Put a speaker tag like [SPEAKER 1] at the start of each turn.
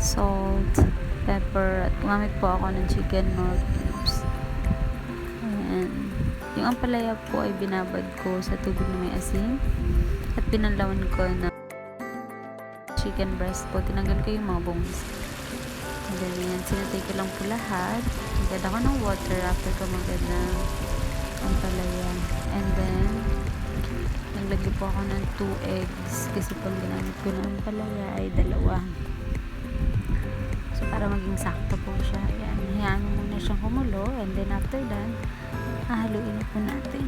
[SPEAKER 1] salt, pepper, at gumamit po ako ng chicken nor cubes. Ayan. Yung ampalaya po ay binabad ko sa tubig na may asin at pinalawan ko na chicken breast po. Tinanggal ko yung mga bones. And then, ayan, sinatay ko lang po lahat. Nagad ako ng water after ko magad ng ampalaya. And then, naglagay po ako ng 2 eggs kasi pang ginamit ko ng ampalaya ay 2. So, para maging sakto po siya. Ayan, hayaan mo muna siyang kumulo. And then, after that, hahaluin na po natin.